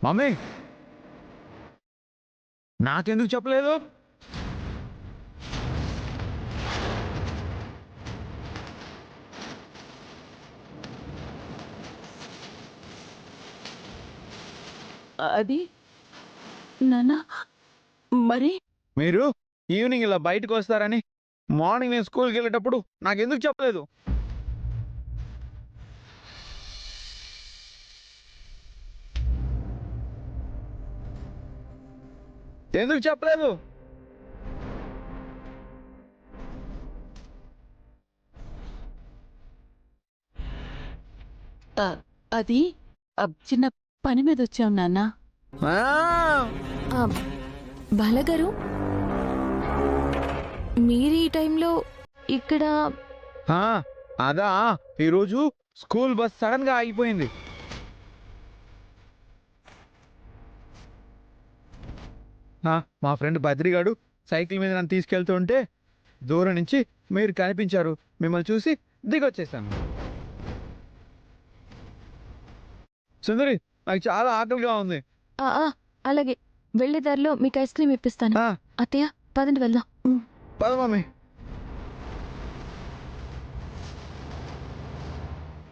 Mummy నాకెందుకు చెప్పలేదు? అది నాన్న మరి మీరు ఈవినింగ్ ఇలా బయటకు వస్తారని మార్నింగ్ నేను స్కూల్కి వెళ్ళేటప్పుడు నాకెందుకు చెప్పలేదు? ఎందుకు చెప్పలేదు? అది చిన్న పని మీద వచ్చాం నాన్న. బాలగారు, మీరు ఈ టైంలో ఇక్కడ? అదా, ఈరోజు స్కూల్ బస్ సడన్ గా ఆగిపోయింది. మా ఫ్రెండ్ బద్రిగాడు సైకిల్ మీద నన్ను తీసుకెళ్తుంటే దూరం నుంచి మీరు కనిపించారు. మిమ్మల్ని చూసి దిగొచ్చేసాను. సుందరి, నాకు చాలా ఆకలిగా ఉంది. అలాగే, వెళ్ళే దారిలో మీకు ఐస్ క్రీమ్ ఇప్పిస్తాను. అత్తయ్య, పదండి వెళ్దాం. పద మమ్మీ.